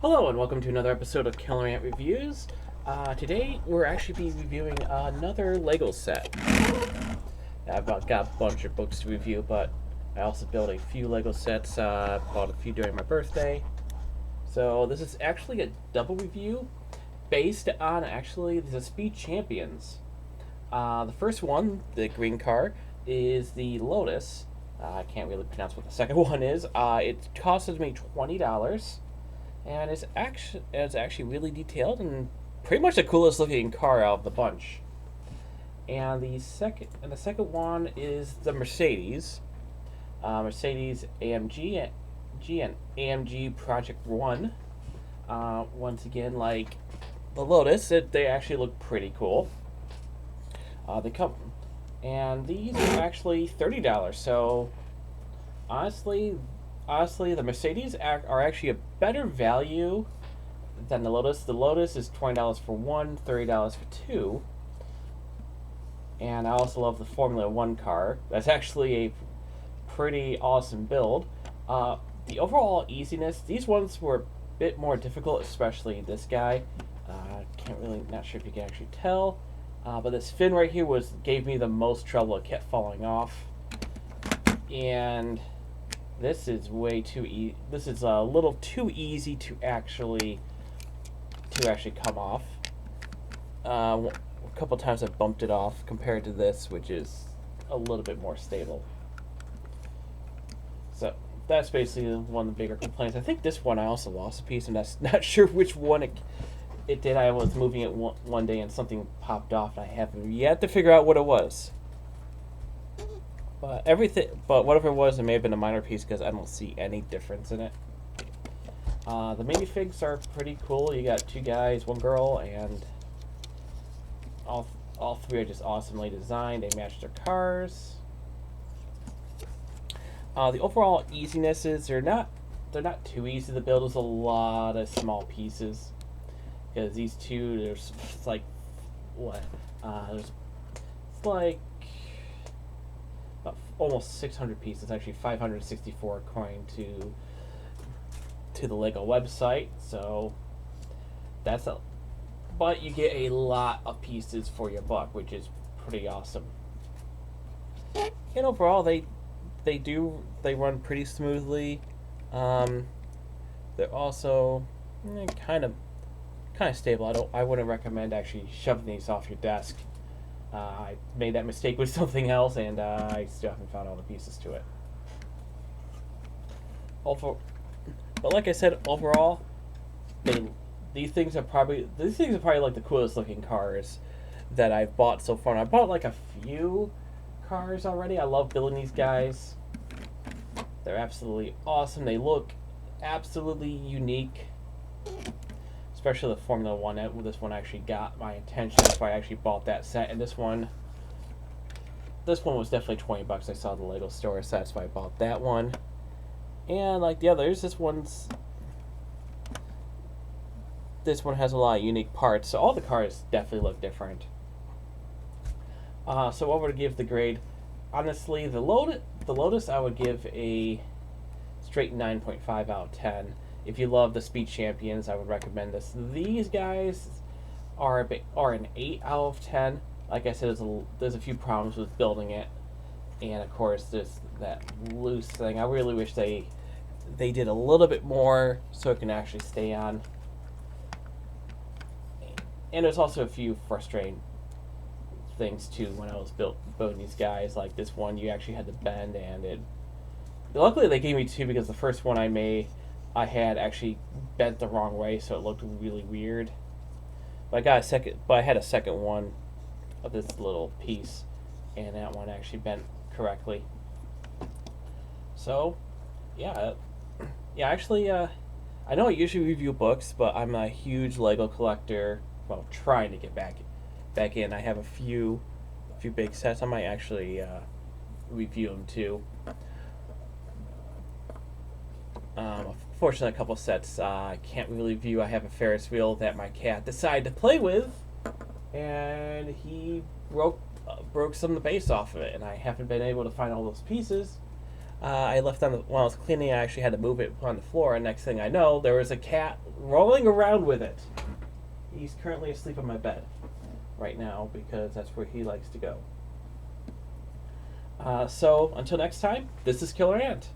Hello and welcome to another episode of Killer Ant Reviews. Today we're actually be reviewing another Lego set. I've got a bunch of books to review, but I also built a few Lego sets, bought a few during my birthday. So this is actually a double review based on actually the Speed Champions. The first one, the green car, is the Lotus. I can't really pronounce what the second one is. It costed me $20. And it's actually really detailed and pretty much the coolest looking car out of the bunch. And the second one is the Mercedes-AMG and AMG Project One. Once again, like the Lotus, they actually look pretty cool. They come, and these are actually $30. So honestly, the Mercedes are actually a better value than the Lotus. The Lotus is $20 for one, $30 for two. And I also love the Formula One car. That's actually a pretty awesome build. The overall easiness, these ones were a bit more difficult, especially this guy. Not sure if you can actually tell. But this fin right here gave me the most trouble. It kept falling off. And this is way too easy. This is a little too easy to actually come off. A couple times I bumped it off compared to this, which is a little bit more stable. So that's basically one of the bigger complaints. I think this one I also lost a piece, and that's not sure which one it did. I was moving it one day and something popped off, and I haven't yet to figure out what it was. But whatever it was, it may have been a minor piece because I don't see any difference in it. The Minifigs are pretty cool. You got two guys, one girl, and all three are just awesomely designed. They match their cars. The overall easinesses, they're not too easy to build. There's a lot of small pieces because these two, there's like what? There's like almost 600 pieces, actually 564 according to the Lego website. So but you get a lot of pieces for your buck, which is pretty awesome. And overall, they run pretty smoothly. They're also kind of stable. I wouldn't recommend actually shoving these off your desk. I made that mistake with something else, and I still haven't found all the pieces to it. But like I said, overall, these things are probably like the coolest looking cars that I've bought so far. And I bought like a few cars already. I love building these guys. They're absolutely awesome. They look absolutely unique. Especially the Formula One. This one actually got my attention. That's why I actually bought that set. And this one was definitely $20. I saw the Lego store, so that's why I bought that one. And like the others, this one has a lot of unique parts. So all the cars definitely look different. So what would I give the grade? Honestly, the Lotus I would give a straight 9.5 out of 10. If you love the Speed Champions, I would recommend this. These guys are an 8 out of 10. Like I said, there's a few problems with building it, and of course there's that loose thing. I really wish they did a little bit more so it can actually stay on. And there's also a few frustrating things too when I was building these guys. Like this one, you actually had to bend, and luckily they gave me two because the first one I had actually bent the wrong way, so it looked really weird. But I had a second one of this little piece, and that one actually bent correctly. So, actually, I know I usually review books, but I'm a huge Lego collector. Well, trying to get back in. I have a few big sets. I might actually review them too. Fortunately, a couple sets I can't really view. I have a Ferris wheel that my cat decided to play with, and he broke some of the base off of it, and I haven't been able to find all those pieces. I left on while I was cleaning. I actually had to move it on the floor, and next thing I know, there was a cat rolling around with it. He's currently asleep on my bed right now because that's where he likes to go. So until next time, this is Killer Ant.